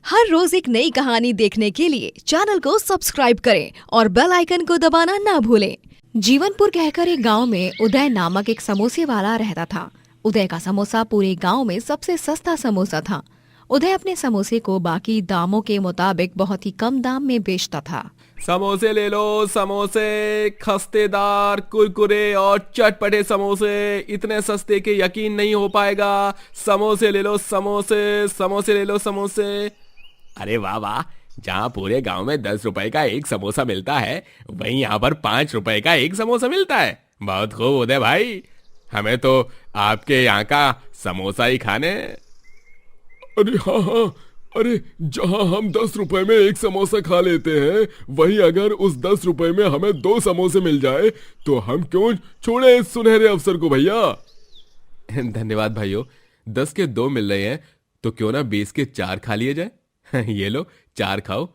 हर रोज एक नई कहानी देखने के लिए चैनल को सब्सक्राइब करें और बेल आइकन को दबाना ना भूलें। जीवनपुर कहकर एक गांव में उदय नामक एक समोसे वाला रहता था। उदय का समोसा पूरे गांव में सबसे सस्ता समोसा था। उदय अपने समोसे को बाकी दामों के मुताबिक बहुत ही कम दाम में बेचता था। समोसे ले लो, समोसे खस्तेदार, कुरकुरे और चटपटे समोसे, इतने सस्ते के यकीन नहीं हो पाएगा। समोसे ले लो, समोसे समोसे ले लो, समोसे। अरे वाह वाह, जहाँ पूरे गांव में 10 रुपए का एक समोसा मिलता है, वहीं यहाँ पर 5 रुपए का एक समोसा मिलता है। बहुत खूब उदय भाई, हमें तो आपके यहाँ का समोसा ही खाने। अरे हाँ हाँ, अरे जहाँ हम 10 रुपए में एक समोसा खा लेते हैं, वहीं अगर उस 10 रुपए में हमें 2 समोसे मिल जाए तो हम क्यों छोड़े इस सुनहरे अवसर को भैया। धन्यवाद भाइयों, 10 के 2 मिल रहे हैं तो क्यों ना 20 के 4 खा लिए जाए। ये लो, 4 खाओ।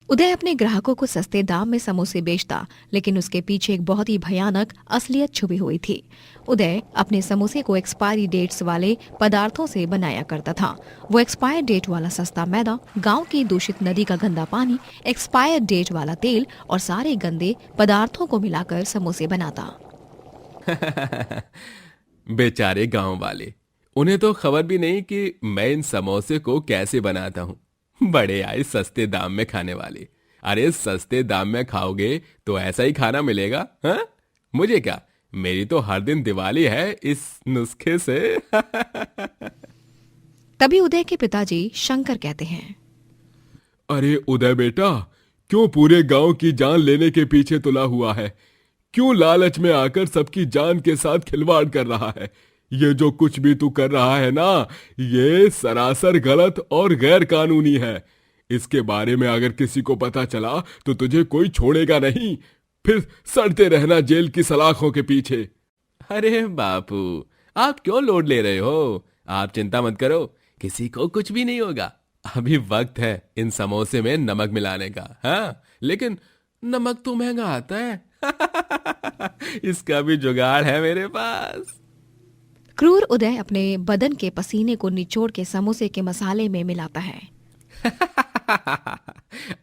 उदय अपने ग्राहकों को सस्ते दाम में समोसे बेचता, लेकिन उसके पीछे एक बहुत ही भयानक असलियत छुपी हुई थी। उदय अपने समोसे को एक्सपायरी डेट्स वाले पदार्थों से बनाया करता था। वो एक्सपायर डेट वाला सस्ता मैदा, गांव की दूषित नदी का गंदा पानी, एक्सपायर डेट वाला तेल और सारे गंदे पदार्थों को मिलाकर समोसे बनाता। बेचारे गांव वाले, उन्हें तो खबर भी नहीं कि मैं इन समोसे को कैसे बनाता हूँ। बड़े आए सस्ते दाम में खाने वाले। अरे सस्ते दाम में खाओगे तो ऐसा ही खाना मिलेगा, हाँ? मुझे क्या, मेरी तो हर दिन दिवाली है इस नुस्खे से। तभी उदय के पिताजी शंकर कहते हैं, अरे उदय बेटा, क्यों पूरे गांव की जान लेने के पीछे तुला हुआ है? क्यों लालच में आकर सबकी जान के साथ खिलवाड़ कर रहा है? ये जो कुछ भी तू कर रहा है ना, ये सरासर गलत और गैर कानूनी है। इसके बारे में अगर किसी को पता चला तो तुझे कोई छोड़ेगा नहीं, फिर सड़ते रहना जेल की सलाखों के पीछे। अरे बापू, आप क्यों लोड ले रहे हो? आप चिंता मत करो, किसी को कुछ भी नहीं होगा। अभी वक्त है इन समोसे में नमक मिलाने का। हाँ, लेकिन नमक तो महंगा आता है। इसका भी जुगाड़ है मेरे पास। क्रूर उदय अपने बदन के पसीने को निचोड़ के समोसे के मसाले में मिलाता है।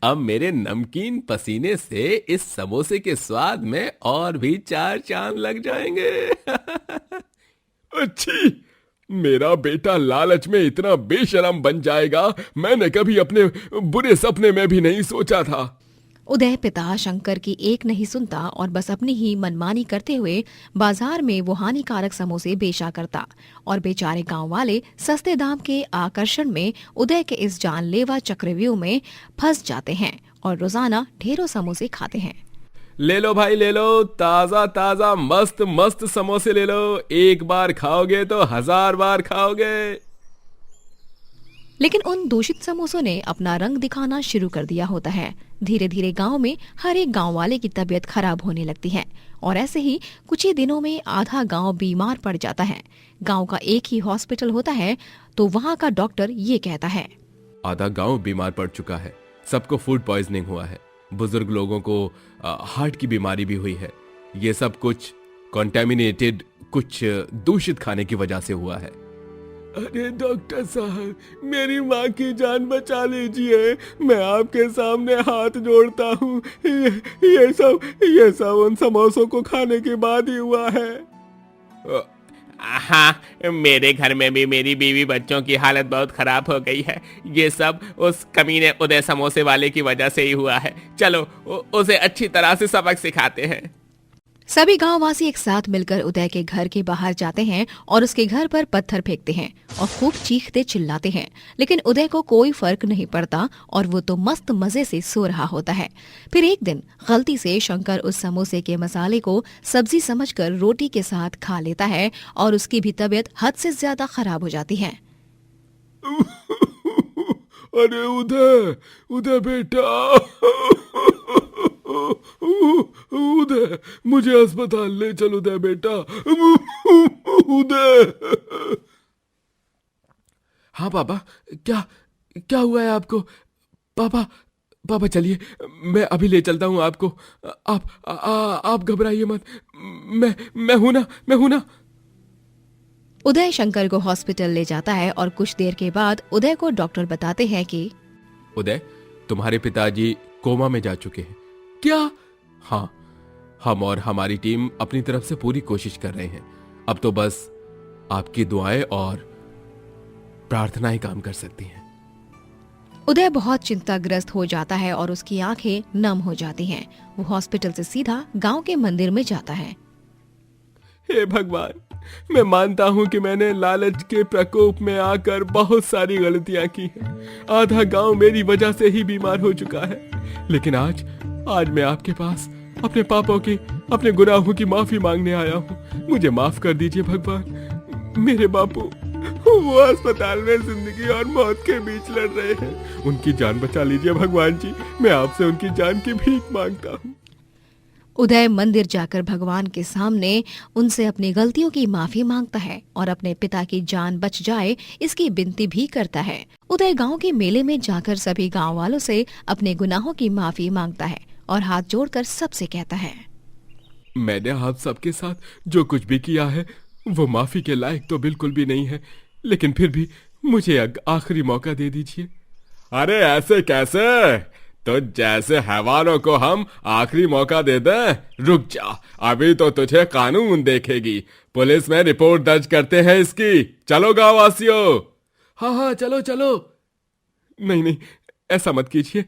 अब मेरे नमकीन पसीने से इस समोसे के स्वाद में और भी 4 चांद लग जाएंगे। अच्छी, मेरा बेटा लालच में इतना बेशरम बन जाएगा, मैंने कभी अपने बुरे सपने में भी नहीं सोचा था। उदय पिता शंकर की एक नहीं सुनता और बस अपनी ही मनमानी करते हुए बाजार में वो हानिकारक समोसे बेचा करता, और बेचारे गांव वाले सस्ते दाम के आकर्षण में उदय के इस जानलेवा चक्रव्यूह में फंस जाते हैं और रोजाना ढेरों समोसे खाते हैं। ले लो भाई, ले लो, ताजा ताजा मस्त मस्त समोसे ले लो। एक बार खाओगे तो 1000 बार खाओगे। लेकिन उन दूषित समोसों ने अपना रंग दिखाना शुरू कर दिया होता है। धीरे धीरे गांव में हर एक गांव वाले की तबीयत खराब होने लगती है, और ऐसे ही कुछ ही दिनों में आधा गांव बीमार पड़ जाता है। गांव का एक ही हॉस्पिटल होता है, तो वहां का डॉक्टर ये कहता है, आधा गांव बीमार पड़ चुका है, सबको फूड पॉइजनिंग हुआ है, बुजुर्ग लोगों को हार्ट की बीमारी भी हुई है। ये सब कुछ कॉन्टेमिनेटेड, कुछ दूषित खाने की वजह से हुआ है। अरे डॉक्टर साहब, मेरी माँ की जान बचा लीजिए, मैं आपके सामने हाथ जोड़ता हूँ। ये सब उन समोसों को खाने के बाद ही हुआ है। हाँ, मेरे घर में भी मेरी बीवी बच्चों की हालत बहुत खराब हो गई है। ये सब उस कमीने उदय समोसे वाले की वजह से ही हुआ है। चलो उसे अच्छी तरह से सबक सिखाते हैं। सभी गांववासी एक साथ मिलकर उदय के घर के बाहर जाते हैं और उसके घर पर पत्थर फेंकते हैं और खूब चीखते चिल्लाते हैं, लेकिन उदय को कोई फर्क नहीं पड़ता और वो तो मस्त मजे से सो रहा होता है। फिर एक दिन गलती से शंकर उस समोसे के मसाले को सब्जी समझकर रोटी के साथ खा लेता है और उसकी भी तबीयत हद से ज्यादा खराब हो जाती है। अरे उदय, उदय बेटा, उदय, मुझे अस्पताल ले चल उदय बेटा, उदय। हाँ पापा, क्या क्या हुआ है आपको? पापा, पापा चलिए, मैं अभी ले चलता हूँ आपको। आप घबराइए मत, मैं हूं ना। उदय शंकर को हॉस्पिटल ले जाता है और कुछ देर के बाद उदय को डॉक्टर बताते हैं कि उदय, तुम्हारे पिताजी कोमा में जा चुके हैं। क्या? हाँ, हम और हमारी टीम अपनी तरफ से पूरी कोशिश कर रहे हैं। अब तो बस आपकी दुआएं और प्रार्थनाएं काम कर सकती हैं। उदय बहुत चिंताग्रस्त हो जाता है और उसकी आंखें नम हो जाती हैं। वो हॉस्पिटल से सीधा गांव के मंदिर में जाता है। हे भगवान, मैं मानता हूं कि मैंने लालच के प्रकोप में आकर बहुत सारी गलतियां की हैं। आधा गांव मेरी वजह से ही बीमार हो चुका है। लेकिन आज मैं आपके पास अपने पापों की, अपने गुनाहों की माफी मांगने आया हूं। मुझे माफ कर दीजिए भगवान। मेरे बापू वो अस्पताल में जिंदगी और मौत के बीच लड़ रहे हैं। उनकी जान बचा लीजिए भगवान जी। मैं आपसे उनकी जान की भीख मांगता हूँ। उदय मंदिर जाकर भगवान के सामने उनसे अपनी गलतियों की माफी मांगता है और अपने पिता की जान बच जाए इसकी विनती भी करता है। उदय गांव के मेले में जाकर सभी गांव वालों से अपने गुनाहों की माफी मांगता है और हाथ जोड़कर सबसे कहता है, मैंने आप सबके साथ जो कुछ भी किया है वो माफी के लायक तो बिल्कुल भी नहीं है, लेकिन फिर भी मुझे आखिरी मौका दे दीजिए। अरे ऐसे कैसे? तो जैसे हैवानों को हम आखिरी मौका दे दें? रुक जा, अभी तो तुझे कानून देखेगी। पुलिस में रिपोर्ट दर्ज करते हैं इसकी। चलो गांव वासियों। हाँ हाँ, चलो चलो। नहीं नहीं, ऐसा मत कीजिए।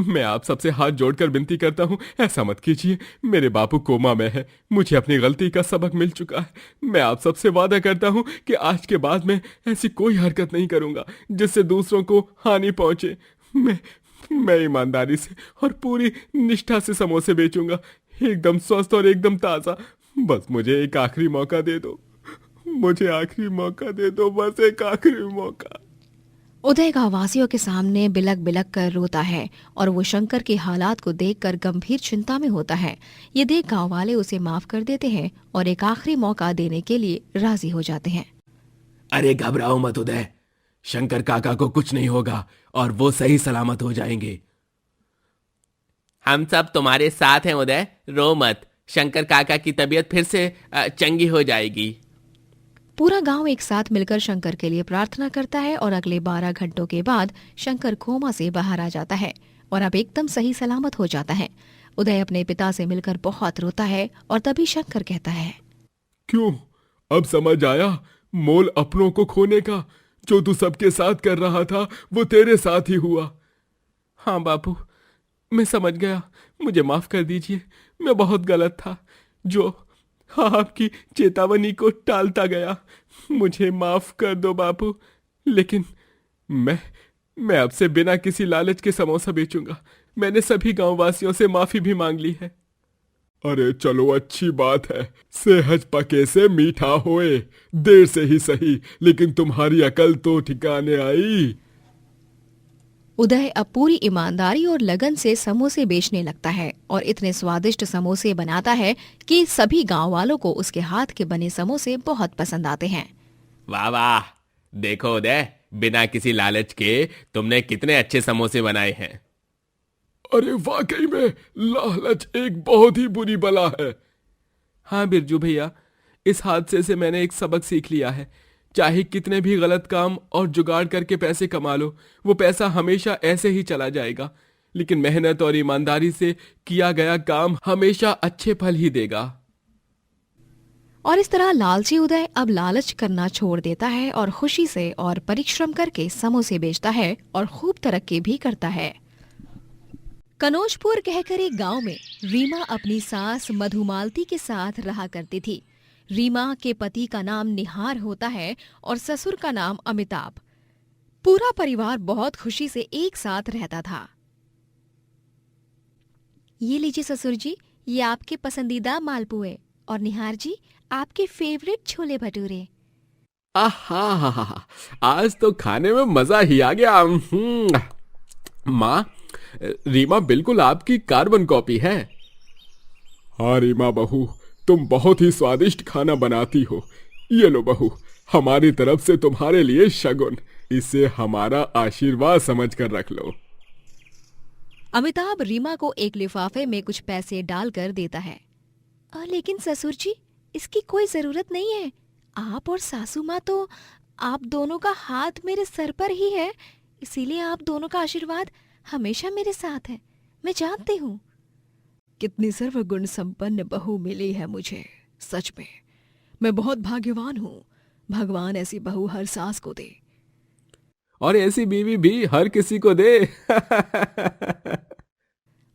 मैं आप सबसे हाथ जोड़कर विनती करता हूँ, ऐसा मत कीजिए। मेरे बापू कोमा में है। मुझे अपनी गलती का सबक मिल चुका है। मैं आप सबसे वादा करता हूँ कि आज के बाद मैं ऐसी कोई हरकत नहीं करूँगा जिससे दूसरों को हानि पहुँचे। मैं ईमानदारी से और पूरी निष्ठा से समोसे बेचूंगा, एकदम स्वस्थ और एकदम ताज़ा। बस मुझे एक आखिरी मौका दे दो। मुझे आखिरी मौका दे दो, बस एक आखिरी मौका। उदय गांव वासियों के सामने बिलक बिलक कर रोता है और वो शंकर के हालात को देखकर गंभीर चिंता में होता है। ये देख गांव वाले उसे माफ कर देते हैं और एक आखिरी मौका देने के लिए राजी हो जाते हैं। अरे घबराओ मत उदय, शंकर काका को कुछ नहीं होगा और वो सही सलामत हो जाएंगे। हम सब तुम्हारे साथ हैं उदय, रो मत। शंकर काका की तबीयत फिर से चंगी हो जाएगी। पूरा गांव एक साथ मिलकर शंकर के लिए प्रार्थना करता है और अगले 12 घंटों के बाद शंकर कोमा से बाहर आ जाता है और अब एकदम सही सलामत हो जाता है। उदय अपने पिता से मिलकर बहुत रोता है और तभी शंकर कहता है, क्यों? अब समझ आया मोल अपनों को खोने का। जो तू सबके साथ कर रहा था वो तेरे साथ ही हुआ। हाँ बापू, मैं समझ गया। मुझे माफ कर दीजिए। मैं बहुत गलत था जो आपकी चेतावनी को टालता गया। मुझे माफ कर दो बापू। लेकिन मैं अब से बिना किसी लालच के समोसा बेचूंगा। मैंने सभी गांव वासियों से माफी भी मांग ली है। अरे चलो, अच्छी बात है। सेहज पके से मीठा होए। देर से ही सही, लेकिन तुम्हारी अकल तो ठिकाने आई। उदय अब पूरी ईमानदारी और लगन से समोसे बेचने लगता है और इतने स्वादिष्ट समोसे बनाता है कि सभी गांव वालों को उसके हाथ के बने समोसे बहुत पसंद आते हैं। वाह वाह, देखो उदय, बिना किसी लालच के तुमने कितने अच्छे समोसे बनाए हैं। अरे वाकई में लालच एक बहुत ही बुरी बला है। हाँ बिरजू भैया, इस हादसे से मैंने एक सबक सीख लिया है। चाहे कितने भी गलत काम और जुगाड़ करके पैसे कमा लो, वो पैसा हमेशा ऐसे ही चला जाएगा। लेकिन मेहनत और ईमानदारी से किया गया काम हमेशा अच्छे फल ही देगा। और इस तरह लालची उदय अब लालच करना छोड़ देता है और खुशी से और परिश्रम करके समोसे बेचता है और खूब तरक्की भी करता है। कनौजपुर कहकर एक गांव में रीमा अपनी सास मधुमालती के साथ रहा करती थी। रीमा के पति का नाम निहार होता है और ससुर का नाम अमिताभ। पूरा परिवार बहुत खुशी से एक साथ रहता था। ये लीजिए ससुर जी, ये आपके पसंदीदा मालपुए, और निहार जी आपके फेवरेट छोले भटूरे। आहा, आज तो खाने में मजा ही आ गया। माँ, रीमा बिल्कुल आपकी कार्बन कॉपी है। हाँ रीमा बहू, तुम बहुत ही स्वादिष्ट खाना बनाती हो। ये लो बहू, हमारी तरफ से तुम्हारे लिए शगुन। इसे हमारा आशीर्वाद समझकर रख लो। अमिताभ रीमा को एक लिफाफे में कुछ पैसे डालकर देता है। लेकिन ससुर जी, इसकी कोई जरूरत नहीं है। आप और सासू माँ तो आप दोनों का हाथ मेरे सर पर ही है, इसीलिए आप दोनों का आशीर्वाद हमेशा मेरे साथ है, मैं जानती हूँ। कितनी सर्वगुण संपन्न बहू मिली है मुझे, सच में मैं बहुत भाग्यवान हूँ। भगवान ऐसी बहू हर सास को दे। और ऐसी बीवी भी हर किसी को दे।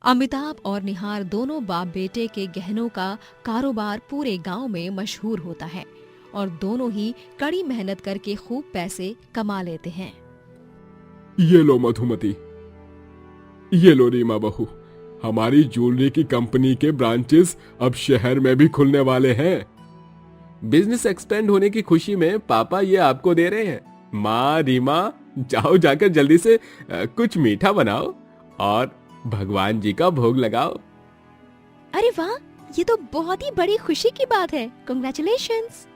अमिताभ और निहार दोनों बाप बेटे के गहनों का कारोबार पूरे गांव में मशहूर होता है और दोनों ही कड़ी मेहनत करके खूब पैसे कमा लेते हैं। ये लो मधुमती, ये लो रीमा बहू, हमारी ज्वेलरी की कंपनी के ब्रांचेस अब शहर में भी खुलने वाले हैं। बिजनेस एक्सपेंड होने की खुशी में पापा ये आपको दे रहे हैं। माँ रीमा, जाओ जाकर जल्दी से कुछ मीठा बनाओ और भगवान जी का भोग लगाओ। अरे वाह, ये तो बहुत ही बड़ी खुशी की बात है। कांग्रेचुलेशंस।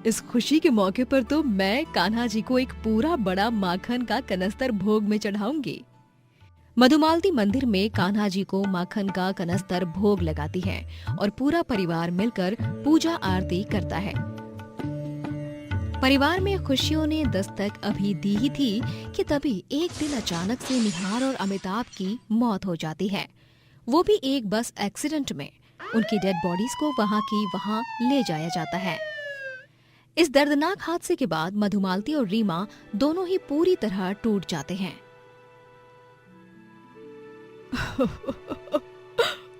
इस खुशी के मौके पर तो मैं कान्हा जी को एक पूरा बड़ा माखन का कनस्तर भोग में चढ़ाऊंगी। मधुमालती मंदिर में कान्हा जी को माखन का कनस्तर भोग लगाती है और पूरा परिवार मिलकर पूजा आरती करता है। परिवार में खुशियों ने दस्तक अभी दी ही थी कि तभी एक दिन अचानक से निहार और अमिताभ की मौत हो जाती है, वो भी एक बस एक्सीडेंट में। उनकी डेड बॉडीज को वहां की वहां ले जाया जाता है। इस दर्दनाक हादसे के बाद मधुमालती और रीमा दोनों ही पूरी तरह टूट जाते हैं।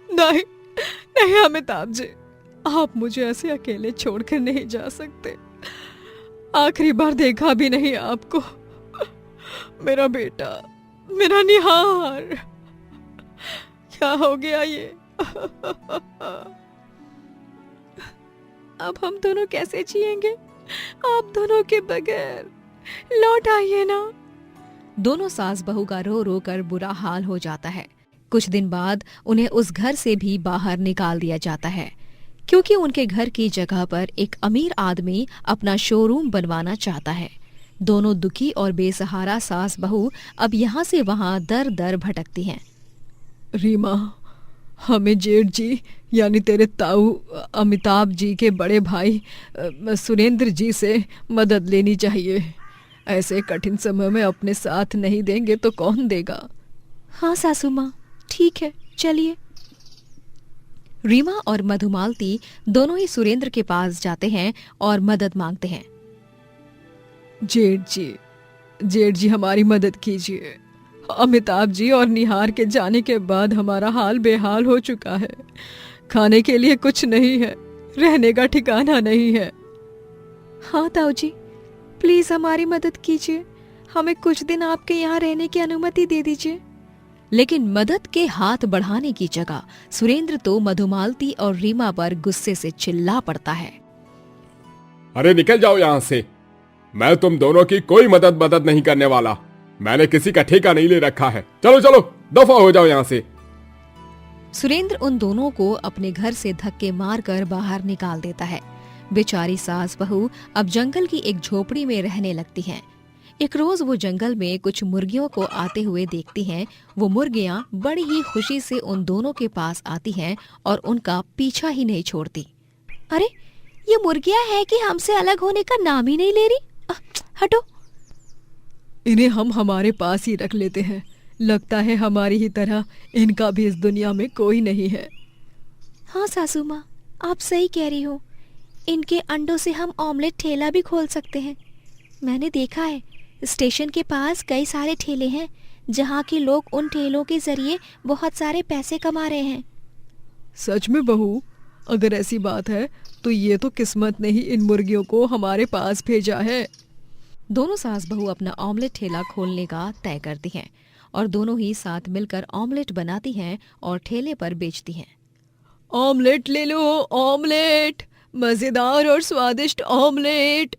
नहीं नहीं अमिताभ जी, आप मुझे ऐसे अकेले छोड़कर नहीं जा सकते। आखिरी बार देखा भी नहीं आपको। मेरा बेटा, मेरा निहार, क्या हो गया ये? अब हम दोनों कैसे जिएंगे आप दोनों के बगैर? लौट आइए ना। दोनों सास बहू का रो रो कर बुरा हाल हो जाता है। कुछ दिन बाद उन्हें उस घर से भी बाहर निकाल दिया जाता है, क्योंकि उनके घर की जगह पर एक अमीर आदमी अपना शोरूम बनवाना चाहता है। दोनों दुखी और बेसहारा सास बहू अब यहाँ से वहाँ दर दर भटकती हैं। रीमा, हमें जेठ जी यानी तेरे ताऊ अमिताभ जी के बड़े भाई सुरेंद्र जी से मदद लेनी चाहिए। ऐसे कठिन समय में अपने साथ नहीं देंगे तो कौन देगा? हाँ सासू माँ, ठीक है, चलिए। रीमा और मधुमालती दोनों ही सुरेंद्र के पास जाते हैं और मदद मांगते हैं। जेठ जी हमारी मदद कीजिए। अमिताभ जी और निहार के जाने के बाद हमारा हाल बेहाल हो चुका है। खाने के लिए कुछ नहीं है, रहने का ठिकाना नहीं है। हाँ ताऊ जी, प्लीज हमारी मदद कीजिए, हमें कुछ दिन आपके यहाँ रहने की अनुमति दे दीजिए। लेकिन मदद के हाथ बढ़ाने की जगह सुरेंद्र तो मधुमालती और रीमा पर गुस्से से चिल्ला पड़ता है। अरे निकल जाओ यहाँ से, मैं तुम दोनों की कोई मदद नहीं करने वाला। मैंने किसी का ठेका नहीं ले रखा है। चलो चलो, दफा हो जाओ यहाँ से। सुरेंद्र उन दोनों को अपने घर से धक्के मारकर बाहर निकाल देता है। बेचारी सास बहू अब जंगल की एक झोपड़ी में रहने लगती हैं। एक रोज वो जंगल में कुछ मुर्गियों को आते हुए देखती हैं। वो मुर्गियां बड़ी ही खुशी से उन दोनों के पास आती हैं और उनका पीछा ही नहीं छोड़ती। अरे, ये मुर्गियां हैं कि हमसे अलग होने का नाम ही नहीं ले रही। हटो। इन्हें हम हमारे पास ही रख लेते हैं। लगता है हमारी ही तरह इनका भी इस दुनिया में कोई नहीं है। हाँ सासू माँ, आप सही कह रही हो। इनके अंडों से हम ऑमलेट ठेला भी खोल सकते हैं। मैंने देखा है, स्टेशन के पास कई सारे ठेले हैं जहाँ के लोग उन ठेलों के जरिए बहुत सारे पैसे कमा रहे हैं। सच में बहू, अगर ऐसी बात है तो ये तो किस्मत ने ही इन मुर्गियों को हमारे पास भेजा है। दोनों सास बहू अपना ऑमलेट ठेला खोलने का तय करती हैं और दोनों ही साथ मिलकर ऑमलेट बनाती हैं और ठेले पर बेचती हैं। ऑमलेट ले लो, ऑमलेट, मजेदार और स्वादिष्ट ऑमलेट।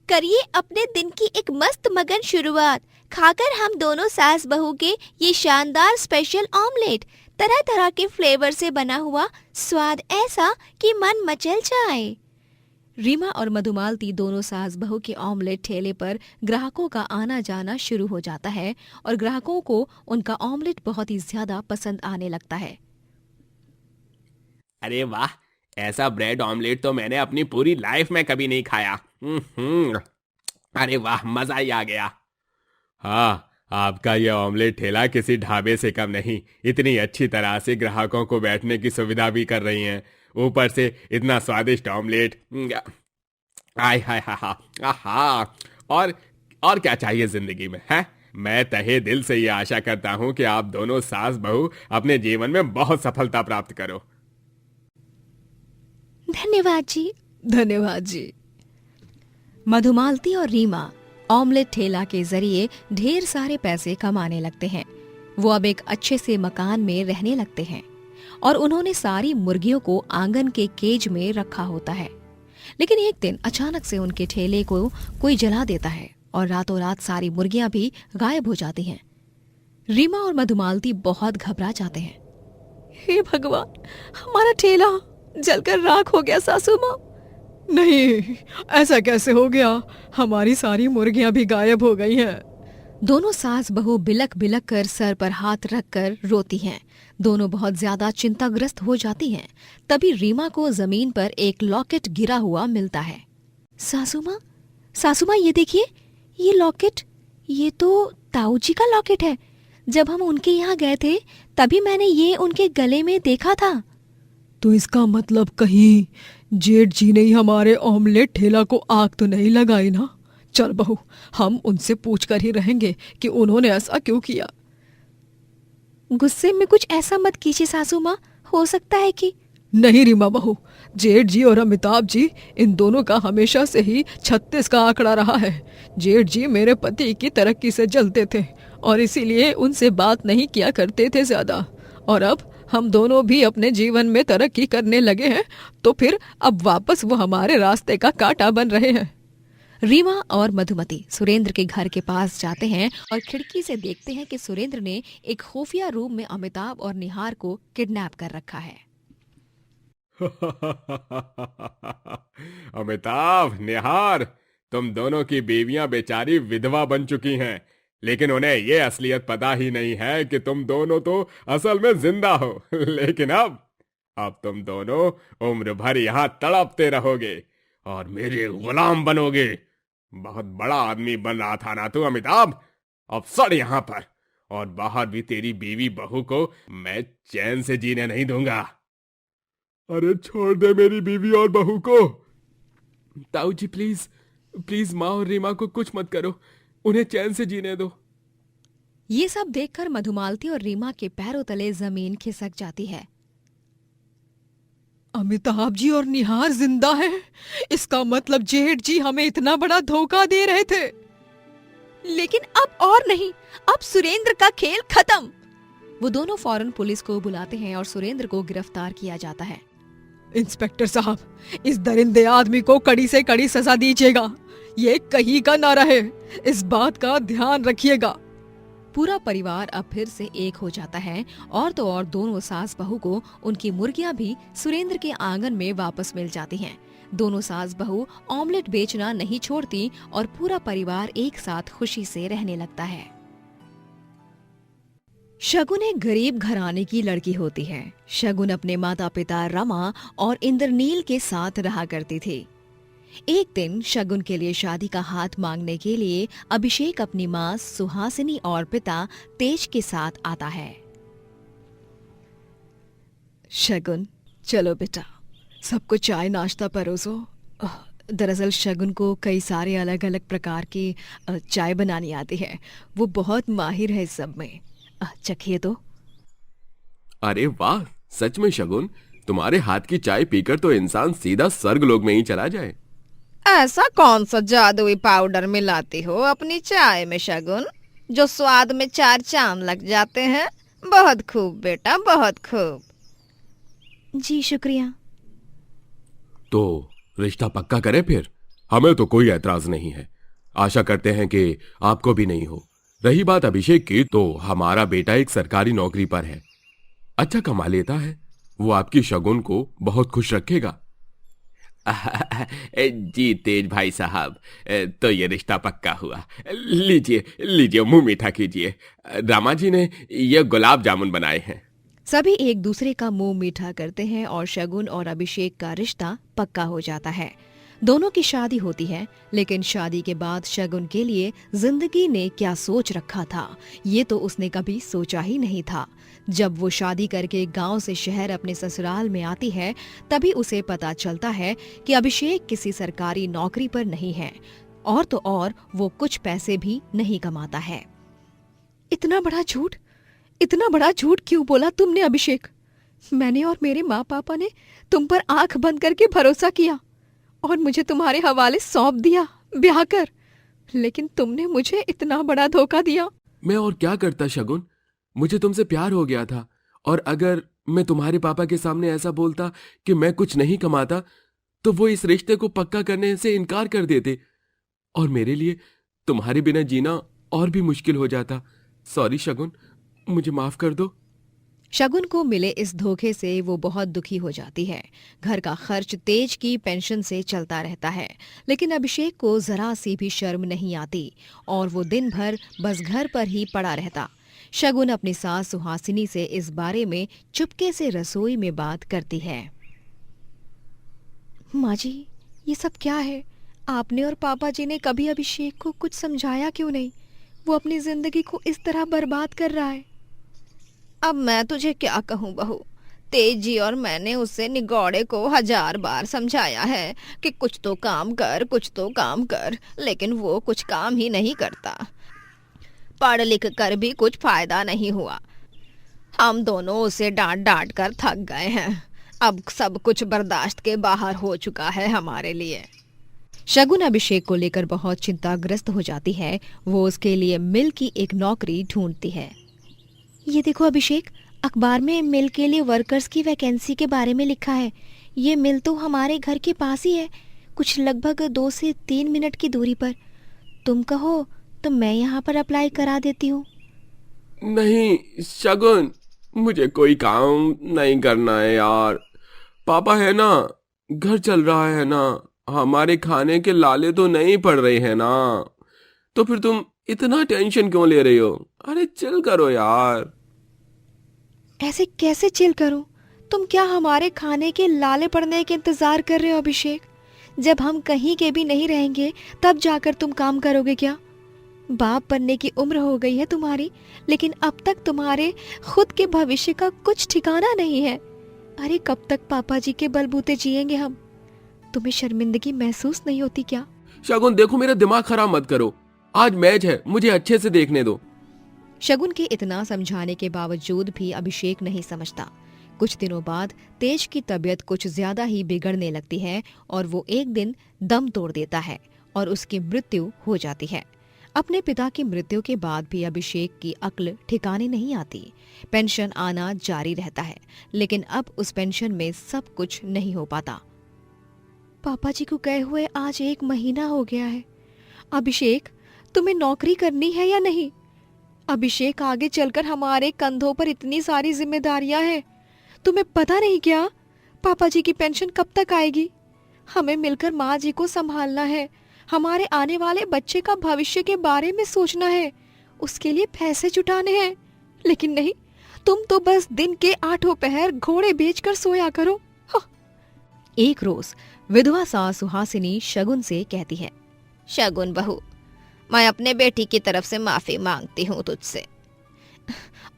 करिए अपने दिन की एक मस्त मगन शुरुआत, खाकर हम दोनों सास बहू के ये शानदार स्पेशल ऑमलेट। तरह तरह के फ्लेवर से बना हुआ, स्वाद ऐसा कि मन मचल जाए। रीमा और मधुमालती दोनों सास बहू के ऑमलेट ठेले पर ग्राहकों का आना जाना शुरू हो जाता है और ग्राहकों को उनका ऑमलेट बहुत ही ज्यादा पसंद आने लगता है। अरे वाह, ऐसा ब्रेड ऑमलेट तो मैंने अपनी पूरी लाइफ में कभी नहीं खाया। अरे वाह, मजा ही आ गया। हाँ, आपका यह ऑमलेट ठेला किसी ढाबे से कम नहीं। इतनी अच्छी तरह से ग्राहकों को बैठने की सुविधा भी कर रही हैं, ऊपर से इतना स्वादिष्ट ऑमलेट। आय हाय हा हा आहा। और क्या चाहिए जिंदगी में है? मैं तहे दिल से ये आशा करता हूं कि आप दोनों सास बहू अपने जीवन में बहुत सफलता प्राप्त करो। धन्यवाद जी। धन्यवाद जी। मधुमालती और रीमा ऑमलेट ठेला के जरिए ढेर सारे पैसे कमाने लगते हैं। वो अब एक अच्छे से मकान में रहने लगते हैं और उन्होंने सारी मुर्गियों को आंगन के केज में रखा होता है। लेकिन एक दिन अचानक से उनके ठेले को कोई जला देता है और रातों रात सारी मुर्गियां भी गायब हो जाती हैं। रीमा और मधुमालती बहुत घबरा जाते हैं। हे भगवान, हमारा ठेला जलकर राख हो गया सासू माँ। नहीं, ऐसा कैसे हो गया? हमारी सारी मुर्गियां भी गायब हो गई हैं। दोनों सास बहू बिलक बिलक कर सर पर हाथ रखकर रोती हैं। दोनों बहुत ज्यादा चिंताग्रस्त हो जाती हैं। तभी रीमा को जमीन पर एक लॉकेट गिरा हुआ मिलता है। सासू माँ ये देखिए, ये लॉकेट, ये तो ताऊ जी का लॉकेट है। जब हम उनके यहाँ गए थे तभी मैंने ये उनके गले में देखा था। तो इसका मतलब कहीं जेठ जी ने ही हमारे ऑमलेट ठेला को आग तो नहीं लगाई ना? चल बहू, हम उनसे पूछ कर ही रहेंगे कि उन्होंने ऐसा क्यों किया। गुस्से में कुछ ऐसा मत कीजिए सासू माँ, हो सकता है कि। नहीं रीमा बहू, जेठ जी और अमिताभ जी, इन दोनों का हमेशा से ही 36 का आंकड़ा रहा है। जेठ जी मेरे पति की तरक्की से जलते थे और इसीलिए उनसे बात नहीं किया करते थे ज्यादा। और अब हम दोनों भी अपने जीवन में तरक्की करने लगे हैं, तो फिर अब वापस वो हमारे रास्ते का कांटा बन रहे हैं। रीमा और मधुमती सुरेंद्र के घर के पास जाते हैं और खिड़की से देखते हैं कि सुरेंद्र ने एक खुफिया रूम में अमिताभ और निहार को किडनैप कर रखा है। अमिताभ, निहार, तुम दोनों की बीवियां बेचारी विधवा बन चुकी हैं, लेकिन उन्हें यह असलियत पता ही नहीं है कि तुम दोनों तो असल में जिंदा हो। लेकिन अब तुम दोनों उम्र भर यहां तड़पते रहोगे और मेरे गुलाम बनोगे। बहुत बड़ा आदमी बन रहा था ना तू अमिताभ? अब सड़ यहां पर, और बाहर भी तेरी बीवी बहू को मैं चैन से जीने नहीं दूंगा। अरे छोड़ दे मेरी बीवी और बहू को। ताऊ जी प्लीज प्लीज, माँ और रीमा को कुछ मत करो, उन्हें चैन से जीने दो। ये सब देखकर मधुमालती और रीमा के पैरों तले जमीन खिसक जाती है। अमिताभ जी और निहार जिंदा है? इसका मतलब जेठ जी हमें इतना बड़ा धोखा दे रहे थे। लेकिन अब और नहीं, अब सुरेंद्र का खेल खत्म। वो दोनों फौरन पुलिस को बुलाते हैं और सुरेंद्र को गिरफ्तार किया जाता है। इंस्पेक्टर साहब, इस दरिंदे आदमी को कड़ी से कड़ी सजा दीजिएगा। ये कहीं का ना रहे, इस बात का ध्यान रखिएगा। पूरा परिवार अब फिर से एक हो जाता है और तो और दोनों सास बहू को उनकी मुर्गियां भी सुरेंद्र के आंगन में वापस मिल जाती हैं। दोनों सास बहू ऑमलेट बेचना नहीं छोड़ती और पूरा परिवार एक साथ खुशी से रहने लगता है। शगुन एक गरीब घराने की लड़की होती है। शगुन अपने माता पिता रमा और इंद्रनील के साथ रहा करती थी। एक दिन शगुन के लिए शादी का हाथ मांगने के लिए अभिषेक अपनी माँ सुहासिनी और पिता तेज के साथ आता है। शगुन, चलो बेटा, सबको चाय नाश्ता परोसो। दरअसल शगुन को कई सारे अलग अलग प्रकार की चाय बनानी आती है। वो बहुत माहिर है इस सब में। चखिए तो। अरे वाह, सच में शगुन, तुम्हारे हाथ की चाय पीकर तो इंसान सीधा स्वर्गलोक में ही चला जाए। ऐसा कौन सा जादुई पाउडर मिलाती हो अपनी चाय में शगुन, जो स्वाद में 4 चांद लग जाते हैं? बहुत खूब बेटा, बहुत खूब। जी शुक्रिया। तो रिश्ता पक्का करें फिर? हमें तो कोई ऐतराज नहीं है। आशा करते हैं कि आपको भी नहीं हो। रही बात अभिषेक की, तो हमारा बेटा एक सरकारी नौकरी पर है, अच्छा कमा लेता है। वो आपकी शगुन को बहुत खुश रखेगा। जी तेज भाई साहब, तो ये रिश्ता पक्का हुआ। लीजिए लीजिए, मुंह मीठा कीजिए। रामा जी ने ये गुलाब जामुन बनाए हैं। सभी एक दूसरे का मुंह मीठा करते हैं और शगुन और अभिषेक का रिश्ता पक्का हो जाता है। दोनों की शादी होती है, लेकिन शादी के बाद शगुन के लिए जिंदगी ने क्या सोच रखा था, ये तो उसने कभी सोचा ही नहीं था। जब वो शादी करके गांव से शहर अपने ससुराल में आती है, तभी उसे पता चलता है कि अभिषेक किसी सरकारी नौकरी पर नहीं है, और तो और वो कुछ पैसे भी नहीं कमाता है। इतना बड़ा झूठ क्यों बोला तुमने अभिषेक? मैंने और मेरे माँ पापा ने तुम पर आंख बंद करके भरोसा किया और मुझे तुम्हारे हवाले सौंप दिया ब्याह कर, लेकिन तुमने मुझे इतना बड़ा धोखा दिया। मैं और क्या करता शगुन, मुझे तुमसे प्यार हो गया था, और अगर मैं तुम्हारे पापा के सामने ऐसा बोलता कि मैं कुछ नहीं कमाता, तो वो इस रिश्ते को पक्का करने से इनकार कर देते, और मेरे लिए तुम्हारे बिना जीना और भी मुश्किल हो जाता। सॉरी शगुन, मुझे माफ कर दो। शगुन को मिले इस धोखे से वो बहुत दुखी हो जाती है। घर का खर्च तेज की पेंशन से चलता रहता है, लेकिन अभिषेक को जरा सी भी शर्म नहीं आती और वो दिन भर बस घर पर ही पड़ा रहता। शगुन अपनी सास सुहासिनी से इस बारे में चुपके से रसोई में बात करती है। माँ जी, ये सब क्या है? आपने और पापा जी ने कभी अभिषेक को कुछ समझाया क्यों नहीं? वो अपनी जिंदगी को इस तरह बर्बाद कर रहा है। अब मैं तुझे क्या कहूँ बहू, तेज जी और मैंने उसे निगौड़े को 1000 बार समझाया है कि कुछ तो काम कर, लेकिन वो कुछ काम ही नहीं करता। पढ़ लिख कर भी कुछ फायदा नहीं हुआ। हम दोनों उसे डांट डांट कर थक गए हैं। अब सब कुछ बर्दाश्त के बाहर हो चुका है हमारे लिए। शगुन अभिषेक को लेकर बहुत चिंताग्रस्त हो जाती है। वो उसके लिए मिल की एक नौकरी ढूंढती है। ये देखो अभिषेक, अखबार में मिल के लिए वर्कर्स की वैकेंसी के बारे में लिखा है। ये मिल तो हमारे घर के पास ही है, कुछ लगभग 2 से 3 मिनट की दूरी पर। तुम कहो तो मैं यहाँ पर अप्लाई करा देती हूँ। नहीं शगुन, मुझे कोई काम नहीं करना है यार। पापा है ना, घर चल रहा है ना, हमारे खाने के लाले तो नहीं पड़ रहे हैं ना, तो फिर तुम इतना टेंशन क्यों ले रही हो? अरे चिल करो यार। ऐसे कैसे चिल करूं? तुम क्या हमारे खाने के लाले पड़ने के इंतजार कर रहे हो अभिषेक? जब हम कहीं के भी नहीं रहेंगे तब जाकर तुम काम करोगे क्या? बाप बनने की उम्र हो गई है तुम्हारी, लेकिन अब तक तुम्हारे खुद के भविष्य का कुछ ठिकाना नहीं है। अरे कब तक पापा जी के बलबूते जिएंगे हम? तुम्हें शर्मिंदगी महसूस नहीं होती क्या? शगुन देखो, मेरा दिमाग खराब मत करो। आज मैच है, मुझे अच्छे से देखने दो। शगुन के इतना समझाने के बावजूद भी अभिषेक नहीं समझता। कुछ दिनों बाद तेज की तबीयत कुछ ज्यादा ही बिगड़ने लगती है और वो एक दिन दम तोड़ देता है और उसकी मृत्यु हो जाती है। अपने पिता की मृत्यु के बाद भी अभिषेक की अक्ल ठिकाने नहीं आती। पेंशन आना जारी रहता है, लेकिन अब उस पेंशन में सब कुछ नहीं हो पाता। पापा जी को गए हुए आज 1 महीना हो गया है। अभिषेक, तुम्हें नौकरी करनी है या नहीं? अभिषेक, आगे चलकर हमारे कंधों पर इतनी सारी जिम्मेदारियां हैं। तुम्हें पता नहीं क्या पापा जी की पेंशन कब तक आएगी? हमें मिलकर माँ जी को संभालना है, हमारे आने वाले बच्चे का भविष्य के बारे में सोचना है, उसके लिए पैसे जुटाने हैं। लेकिन नहीं, तुम तो बस दिन के 8 पहर घोड़े बेचकर सोया करो। एक रोज विधवा सास सुहासिनी शगुन से कहती है, शगुन बहू, मैं अपने बेटी की तरफ से माफी मांगती हूँ तुझसे।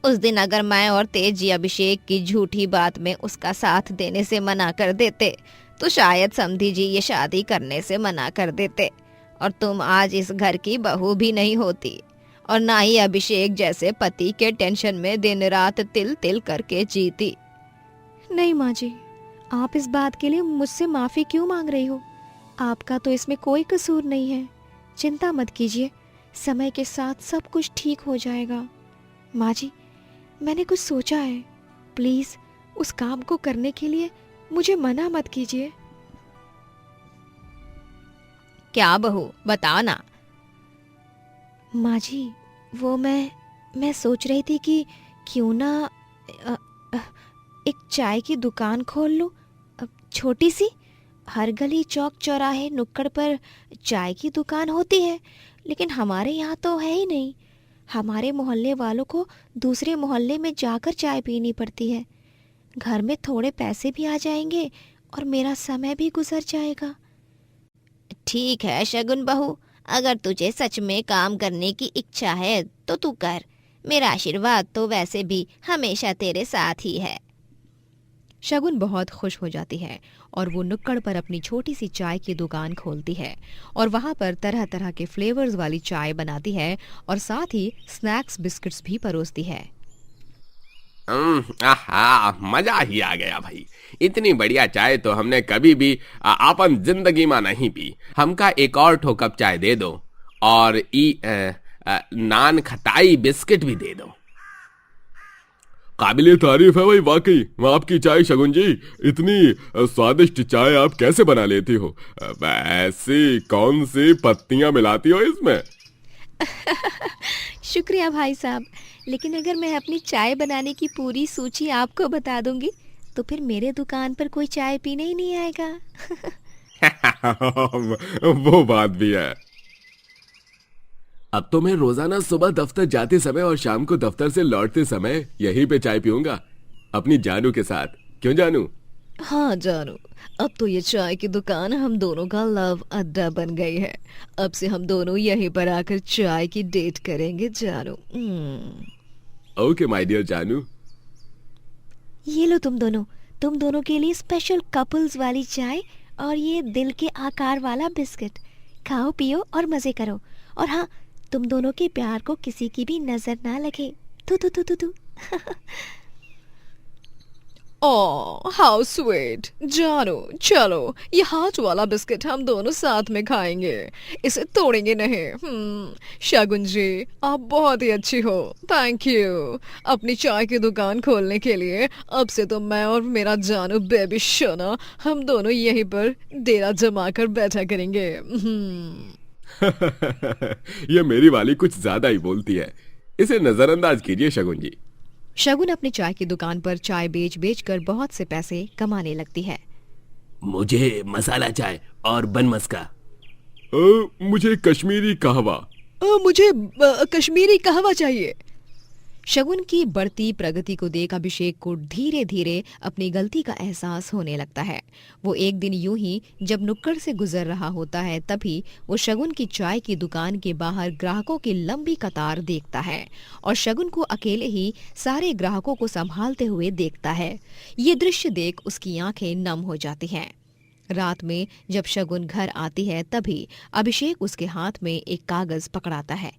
उस दिन अगर मैं और तेज जी अभिषेक की झूठी बात में उसका साथ देने से मना कर देते, तो शायद समधी जी ये शादी करने से मना कर देते और तुम आज इस घर की बहू भी नहीं होती, और ना ही अभिषेक जैसे पति के टेंशन में दिन रात तिल तिल करके जीती। नहीं माँ जी, आप इस बात के लिए मुझसे माफी क्यों मांग रही हो? आपका तो इसमें कोई कसूर नहीं है। चिंता मत कीजिए, समय के साथ सब कुछ ठीक हो जाएगा। माँ जी, मैंने कुछ सोचा है, प्लीज उस काम को करने के लिए मुझे मना मत कीजिए। क्या बहू, बताओ ना। माँ जी, वो मैं सोच रही थी कि क्यों ना एक चाय की दुकान खोल लूं, छोटी सी। हर गली चौक चौराहे नुक्कड़ पर चाय की दुकान होती है, लेकिन हमारे यहाँ तो है ही नहीं। हमारे मोहल्ले वालों को दूसरे मोहल्ले में जाकर चाय पीनी पड़ती है। घर में थोड़े पैसे भी आ जाएंगे और मेरा समय भी गुजर जाएगा। ठीक है शगुन बहू, अगर तुझे सच में काम करने की इच्छा है तो तू कर। मेरा आशीर्वाद तो वैसे भी हमेशा तेरे साथ ही है। शगुन बहुत खुश हो जाती है और वो नुक्कड़ पर अपनी छोटी सी चाय की दुकान खोलती है और वहाँ पर तरह तरह के फ्लेवर्स वाली चाय बनाती है और साथ ही स्नैक्स बिस्किट्स भी परोसती है। आहा, मजा ही आ गया भाई। इतनी बढ़िया चाय तो हमने कभी भी अपन जिंदगी में नहीं पी। हमका एक और ठो कप चाय दे दो और नान खटाई बिस्किट भी दे दो। काबिले तारीफ है भाई, वाकई आपकी चाय शगुन जी। इतनी स्वादिष्ट चाय आप कैसे बना लेती हो? ऐसी कौन सी पत्तियां मिलाती हो इसमें? शुक्रिया भाई साहब, लेकिन अगर मैं अपनी चाय बनाने की पूरी सूची आपको बता दूंगी तो फिर मेरे दुकान पर कोई चाय पीने ही नहीं आएगा। वो बात भी है। अब तो मैं रोजाना सुबह दफ्तर जाते समय और शाम को दफ्तर से लौटते समय यहीं पे चाय पीऊंगा अपनी जानू के साथ। क्यों जानू? हाँ जानू, अब तो ये चाय की दुकान हम दोनों का लव अड्डा बन गई है। अब से हम दोनों यहीं पर आकर चाय की डेट करेंगे जानू। ओके माय डियर जानू। ये लो तुम दोनों के लिए स्पेशल कपल्स वाली चाय और ये दिल के आकार वाला बिस्किट। खाओ पियो और मजे करो। और हाँ, तुम दोनों के प्यार को किसी की भी नजर ना लगे। तू तू तू तू तू। Oh how sweet. जानू चलो, ये हाथ वाला बिस्किट हम दोनों साथ में खाएंगे, इसे तोड़ेंगे नहीं। शगुन जी, आप बहुत ही अच्छी हो, थैंक यू अपनी चाय की दुकान खोलने के लिए। अब से तो मैं और मेरा जानू बेबी शोना हम दोनों यहीं पर डेरा जमा कर बैठा करेंगे। ये मेरी वाली कुछ ज्यादा ही बोलती है, इसे नजरअंदाज कीजिए शगुन जी। शगुन अपनी चाय की दुकान पर चाय बेच बेच कर बहुत से पैसे कमाने लगती है। मुझे मसाला चाय और बन मस्का। मुझे कश्मीरी कहवा। मुझे कश्मीरी कहवा चाहिए। शगुन की बढ़ती प्रगति को देख अभिषेक को धीरे धीरे अपनी गलती का एहसास होने लगता है। वो एक दिन यूं ही जब नुक्कड़ से गुजर रहा होता है तभी वो शगुन की चाय की दुकान के बाहर ग्राहकों की लंबी कतार देखता है और शगुन को अकेले ही सारे ग्राहकों को संभालते हुए देखता है। ये दृश्य देख उसकी आंखें नम हो जाती हैं। रात में जब शगुन घर आती है तभी अभिषेक उसके हाथ में एक कागज पकड़ाता है।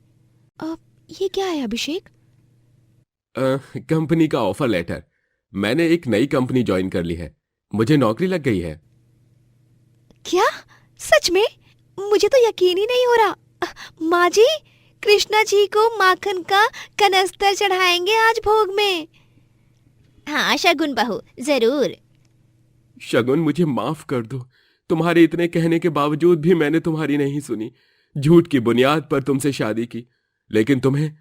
अब ये क्या है अभिषेक? कंपनी का ऑफर लेटर। मैंने एक नई कंपनी ज्वाइन कर ली है, मुझे नौकरी लग गई है। क्या? सच में? मुझे तो यकीन ही नहीं हो रहा। माँ जी, कृष्णा जी को माखन का कनस्तर चढ़ाएंगे आज भोग में। हाँ शगुन बहू, जरूर। शगुन मुझे माफ कर दो, तुम्हारे इतने कहने के बावजूद भी मैंने तुम्हारी नहीं सुनी। झूठ की बुनियाद पर तुमसे शादी की, लेकिन तुम्हें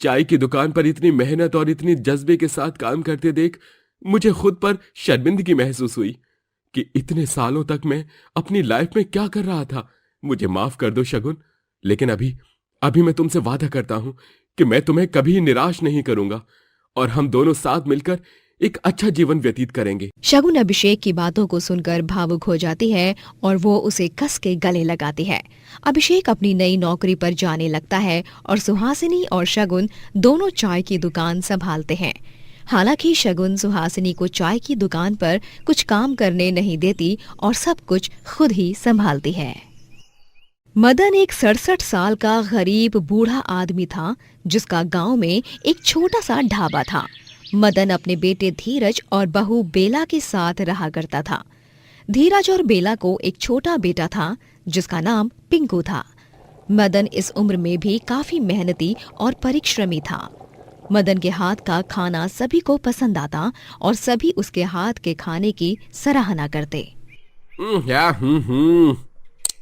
चाय की दुकान पर इतनी मेहनत और इतनी जज्बे के साथ काम करते देख मुझे खुद पर शर्मिंदगी महसूस हुई कि इतने सालों तक मैं अपनी लाइफ में क्या कर रहा था। मुझे माफ कर दो शगुन, लेकिन अभी मैं तुमसे वादा करता हूं कि मैं तुम्हें कभी निराश नहीं करूंगा और हम दोनों साथ मिलकर एक अच्छा जीवन व्यतीत करेंगे। शगुन अभिषेक की बातों को सुनकर भावुक हो जाती है और वो उसे कस के गले लगाती है। अभिषेक अपनी नई नौकरी पर जाने लगता है और सुहासिनी और शगुन दोनों चाय की दुकान संभालते हैं। हालांकि शगुन सुहासिनी को चाय की दुकान पर कुछ काम करने नहीं देती और सब कुछ खुद ही संभालती है। मदन एक 67 साल का गरीब बूढ़ा आदमी था जिसका गांव में एक छोटा सा ढाबा था। मदन अपने बेटे धीरज और बहू बेला के साथ रहा करता था। धीरज और बेला को एक छोटा बेटा था जिसका नाम पिंकू था। मदन इस उम्र में भी काफी मेहनती और परिश्रमी था। मदन के हाथ का खाना सभी को पसंद आता और सभी उसके हाथ के खाने की सराहना करते।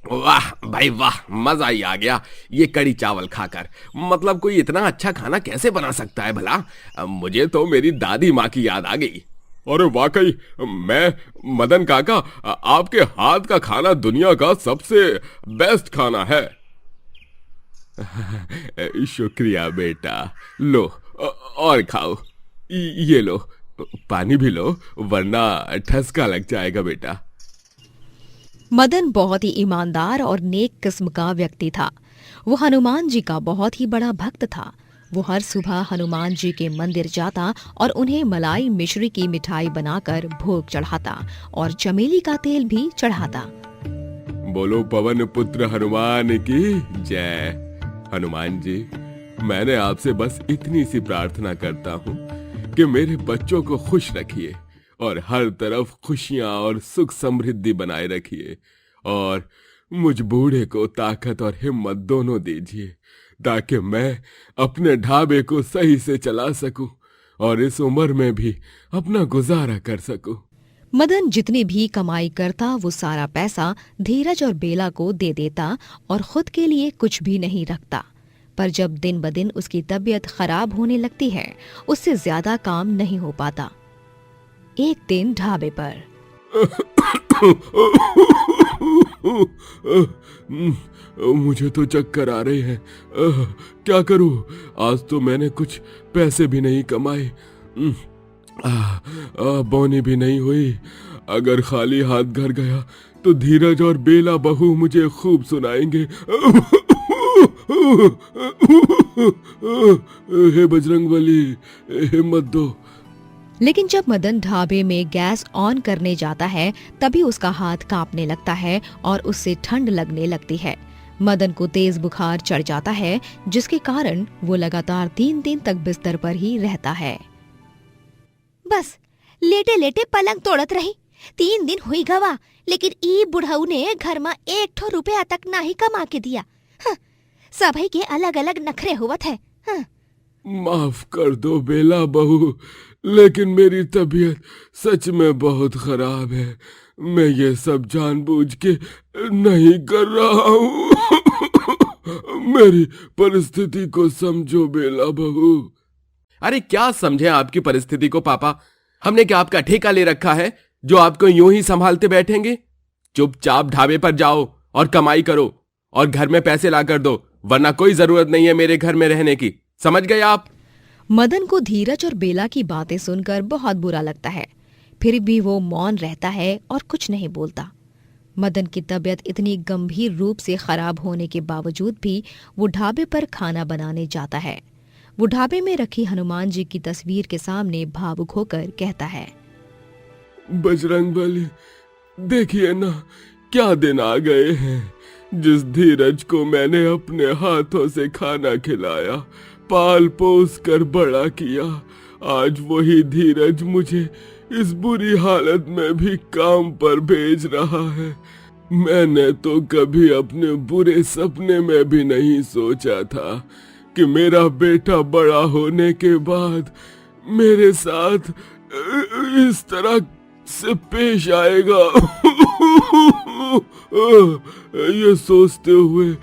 वाह भाई वाह, मजा ही आ गया ये कड़ी चावल खाकर। मतलब कोई इतना अच्छा खाना कैसे बना सकता है भला? मुझे तो मेरी दादी माँ की याद आ गई। अरे वाकई मैं मदन काका, आपके हाथ का खाना दुनिया का सबसे बेस्ट खाना है। शुक्रिया बेटा। लो और खाओ। ये लो, पानी भी लो, वरना ठसका लग जाएगा बेटा। मदन बहुत ही ईमानदार और नेक किस्म का व्यक्ति था। वो हनुमान जी का बहुत ही बड़ा भक्त था। वो हर सुबह हनुमान जी के मंदिर जाता और उन्हें मलाई मिश्री की मिठाई बनाकर भोग चढ़ाता और चमेली का तेल भी चढ़ाता। बोलो पवन पुत्र हनुमान की जय। हनुमान जी, मैंने आपसे बस इतनी सी प्रार्थना करता हूँ कि मेरे बच्चों को खुश रखिए और हर तरफ खुशियां और सुख समृद्धि बनाए रखिए, और मुझ बूढ़े को ताकत और हिम्मत दोनों दीजिए ताकि मैं अपने ढाबे को सही से चला सकूं और इस उम्र में भी अपना गुजारा कर सकूं। मदन जितनी भी कमाई करता वो सारा पैसा धीरज और बेला को दे देता और खुद के लिए कुछ भी नहीं रखता। पर जब दिन ब दिन उसकी तबीयत खराब होने लगती है, उससे ज्यादा काम नहीं हो पाता। एक दिन ढाबे पर मुझे तो चक्कर आ रहे हैं। क्या करूं? आज तो मैंने कुछ पैसे भी नहीं कमाए, बोनी भी नहीं हुई। अगर खाली हाथ घर गया तो धीरज और बेला बहू मुझे खूब सुनाएंगे। हे बजरंगबली, हिम्मत दो। लेकिन जब मदन ढाबे में गैस ऑन करने जाता है तभी उसका हाथ कांपने लगता है और उससे ठंड लगने लगती है। मदन को तेज बुखार चढ़ जाता है, जिसके कारण वो लगातार 3 दिन तक बिस्तर पर ही रहता है। बस लेटे लेटे पलंग तोड़त रही। 3 दिन हुई गवा, लेकिन ई बुढ़ऊ ने घर में 1 रुपया तक ना ही कमा के दिया। सभी के अलग अलग नखरे हुवत है। माफ कर दो बेला बहू, लेकिन मेरी तबीयत सच में बहुत खराब है। मैं ये सब जानबूझ के नहीं कर रहा हूँ। मेरी परिस्थिति को समझो बेला बहू। अरे क्या समझे आपकी परिस्थिति को पापा? हमने क्या आपका ठेका ले रखा है जो आपको यूं ही संभालते बैठेंगे? चुपचाप ढाबे पर जाओ और कमाई करो और घर में पैसे ला कर दो, वरना कोई जरूरत नहीं है मेरे घर में रहने की। समझ गए आप? मदन को धीरज और बेला की बातें सुनकर बहुत बुरा लगता है, फिर भी वो मौन रहता है और कुछ नहीं बोलता। मदन की तबीयत इतनी गंभीर रूप से खराब होने के बावजूद भी वो ढाबे पर खाना बनाने जाता है। वो ढाबे में रखी हनुमान जी की तस्वीर के सामने भावुक होकर कहता है, बजरंगबली, देखिए ना क्या दिन आ गए हैं। जिस धीरज को मैंने अपने हाथों से खाना खिलाया, पाल पोस कर बड़ा किया, आज वही धीरज मुझे इस बुरी हालत में भी काम पर भेज रहा है। मैंने तो कभी अपने बुरे सपने में भी नहीं सोचा था कि मेरा बेटा बड़ा होने के बाद मेरे साथ इस तरह से पेश आएगा। ये सोचते हुए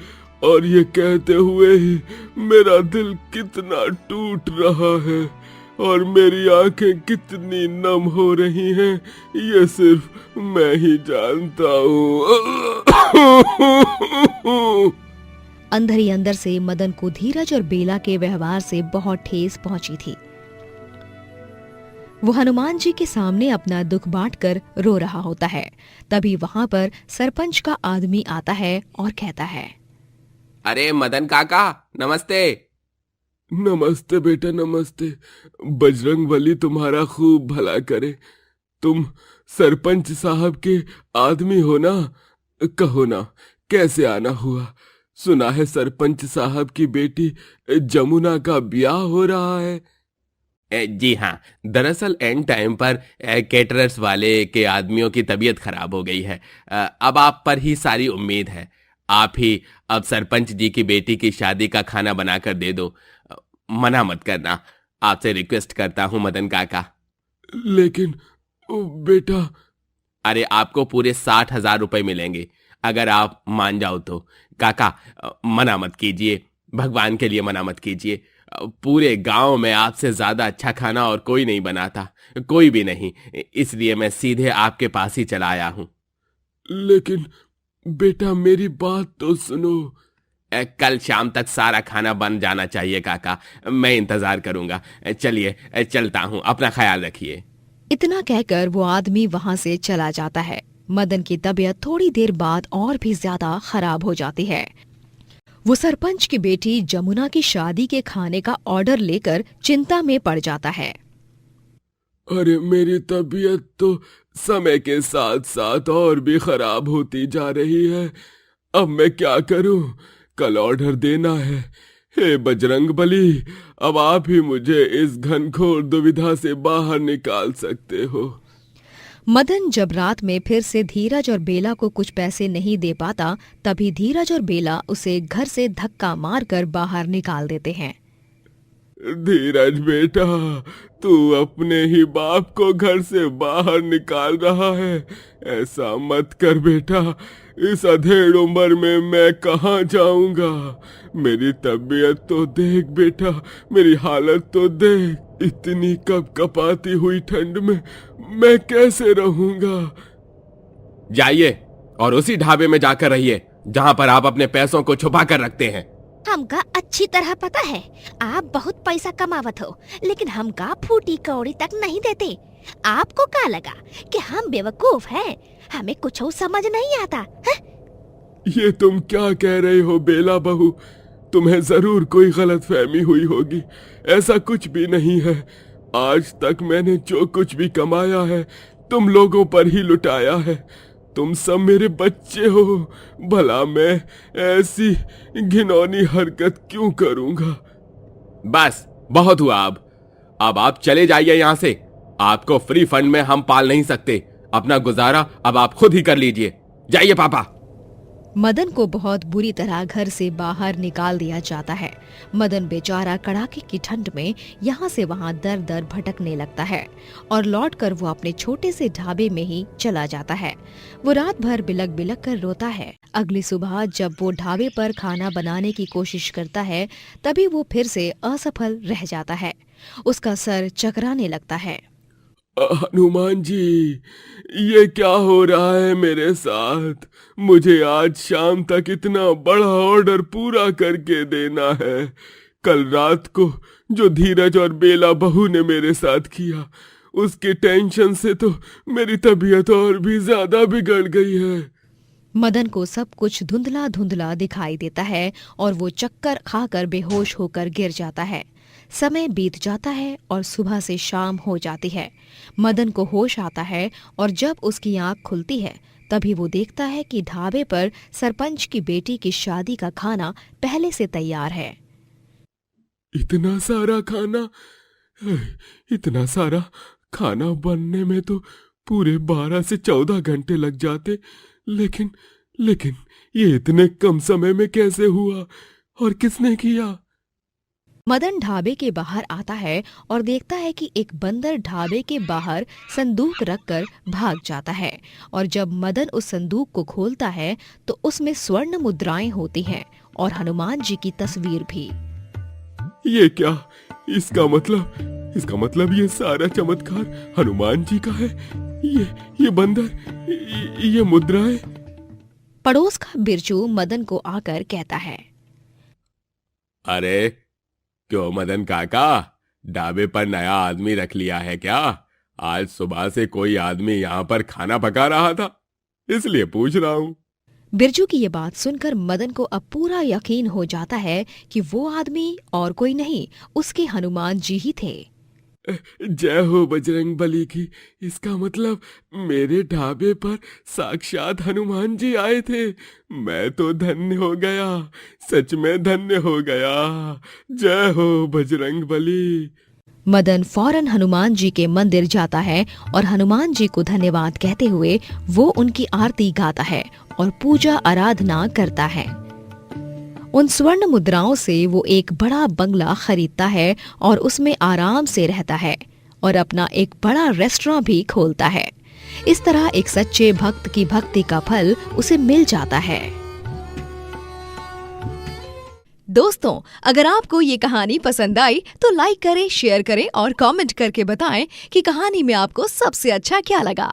और ये कहते हुए ही मेरा दिल कितना टूट रहा है और मेरी आंखें कितनी नम हो रही हैं, ये सिर्फ मैं ही जानता हूँ। अंदर ही अंदर से मदन को धीरज और बेला के व्यवहार से बहुत ठेस पहुंची थी। वो हनुमान जी के सामने अपना दुख बांटकर रो रहा होता है। तभी वहां पर सरपंच का आदमी आता है और कहता है, अरे मदन काका, नमस्ते। नमस्ते बेटा, नमस्ते। बजरंगबली तुम्हारा खूब भला करे। तुम सरपंच साहब के आदमी हो ना? कहो ना, कैसे आना हुआ? सुना है सरपंच साहब की बेटी जमुना का ब्याह हो रहा है। जी हाँ, दरअसल एंड टाइम पर कैटरर्स वाले के आदमियों की तबीयत खराब हो गई है। अब आप पर ही सारी उम्मीद है। आप ही अब सरपंच जी की बेटी की शादी का खाना बनाकर दे दो। मना मत करना, आपसे रिक्वेस्ट करता हूँ मदन काका। लेकिन बेटा। अरे आपको पूरे 60,000 रुपए मिलेंगे अगर आप मान जाओ तो। काका मना मत कीजिए, भगवान के लिए मना मत कीजिए। पूरे गांव में आपसे ज्यादा अच्छा खाना और कोई नहीं बनाता, कोई भी नहीं। इसलिए मैं सीधे आपके पास ही चला आया हूँ। लेकिन बेटा मेरी बात तो सुनो। कल शाम तक सारा खाना बन जाना चाहिए काका, मैं इंतजार करूंगा। चलिए चलता हूँ, अपना ख्याल रखिए। इतना कहकर वो आदमी वहाँ से चला जाता है। मदन की तबीयत थोड़ी देर बाद और भी ज्यादा खराब हो जाती है। वो सरपंच की बेटी जमुना की शादी के खाने का ऑर्डर लेकर चिंता में पड़ जाता है। अरे मेरी तबीयत तो समय के साथ साथ और भी खराब होती जा रही है। अब मैं क्या करूं? कल ऑर्डर देना है। हे बजरंग बली, अब आप ही मुझे इस घनघोर दुविधा से बाहर निकाल सकते हो। मदन जब रात में फिर से धीरज और बेला को कुछ पैसे नहीं दे पाता, तभी धीरज और बेला उसे घर से धक्का मारकर बाहर निकाल देते हैं। धीरज बेटा, तू अपने ही बाप को घर से बाहर निकाल रहा है। ऐसा मत कर बेटा, इस अधेड़ उम्र में मैं कहाँ जाऊंगा। मेरी तबीयत तो देख बेटा, मेरी हालत तो देख। इतनी कपकपाती हुई ठंड में मैं कैसे रहूंगा। जाइए और उसी ढाबे में जाकर रहिए जहाँ पर आप अपने पैसों को छुपा कर रखते हैं। हमका अच्छी तरह पता है आप बहुत पैसा कमावत हो, लेकिन हमका फूटी कौड़ी तक नहीं देते। आपको क्या लगा कि हम बेवकूफ हैं? हमें कुछ समझ नहीं आता है? ये तुम क्या कह रहे हो बेला बहू? तुम्हें जरूर कोई गलतफहमी हुई होगी। ऐसा कुछ भी नहीं है। आज तक मैंने जो कुछ भी कमाया है तुम लोगों पर ही लुटाया है। तुम सब मेरे बच्चे हो, भला मैं ऐसी घिनौनी हरकत क्यों करूंगा? बस बहुत हुआ। अब आप चले जाइए यहाँ से। आपको फ्री फंड में हम पाल नहीं सकते। अपना गुजारा अब आप खुद ही कर लीजिए। जाइए पापा। मदन को बहुत बुरी तरह घर से बाहर निकाल दिया जाता है। मदन बेचारा कड़ाके की ठंड में यहाँ से वहाँ दर दर भटकने लगता है और लौटकर वो अपने छोटे से ढाबे में ही चला जाता है। वो रात भर बिलक बिलक कर रोता है। अगली सुबह जब वो ढाबे पर खाना बनाने की कोशिश करता है, तभी वो फिर से असफल रह जाता है। उसका सर चकराने लगता है। हनुमान जी, ये क्या हो रहा है मेरे साथ? मुझे आज शाम तक इतना बड़ा ऑर्डर पूरा करके देना है। कल रात को जो धीरज और बेला बहू ने मेरे साथ किया, उसके टेंशन से तो मेरी तबीयत और भी ज्यादा बिगड़ गई है। मदन को सब कुछ धुंधला धुंधला दिखाई देता है और वो चक्कर खाकर बेहोश होकर गिर जाता है। समय बीत जाता है और सुबह से शाम हो जाती है। मदन को होश आता है और जब उसकी आंख खुलती है, तभी वो देखता है कि ढाबे पर सरपंच की बेटी की शादी का खाना पहले से तैयार है। इतना सारा खाना बनने में तो पूरे 12 से 14 घंटे लग जाते, लेकिन ये इतने कम समय में कैसे हुआ और किसने किया? मदन ढाबे के बाहर आता है और देखता है कि एक बंदर ढाबे के बाहर संदूक रखकर भाग जाता है और जब मदन उस संदूक को खोलता है तो उसमें स्वर्ण मुद्राएं होती हैं और हनुमान जी की तस्वीर भी। ये क्या? इसका मतलब ये सारा चमत्कार हनुमान जी का है। ये बंदर, ये मुद्राएं। पड़ोस का बिरजू मदन को आकर कहता है, अरे क्यों मदन काका, ढाबे पर नया आदमी रख लिया है क्या? आज सुबह से कोई आदमी यहाँ पर खाना पका रहा था, इसलिए पूछ रहा हूँ। बिरजू की ये बात सुनकर मदन को अब पूरा यकीन हो जाता है कि वो आदमी और कोई नहीं, उसके हनुमान जी ही थे। जय हो बजरंग बली की। इसका मतलब मेरे ढाबे पर साक्षात हनुमान जी आए थे। मैं तो धन्य हो गया, सच में धन्य हो गया। जय हो बजरंग बली। मदन फौरन हनुमान जी के मंदिर जाता है और हनुमान जी को धन्यवाद कहते हुए वो उनकी आरती गाता है और पूजा आराधना करता है। उन स्वर्ण मुद्राओं से वो एक बड़ा बंगला खरीदता है और उसमें आराम से रहता है और अपना एक बड़ा रेस्टोरेंट भी खोलता है। इस तरह एक सच्चे भक्त की भक्ति का फल उसे मिल जाता है। दोस्तों, अगर आपको ये कहानी पसंद आई तो लाइक करें, शेयर करें और कमेंट करके बताएं कि कहानी में आपको सबसे अच्छा क्या लगा।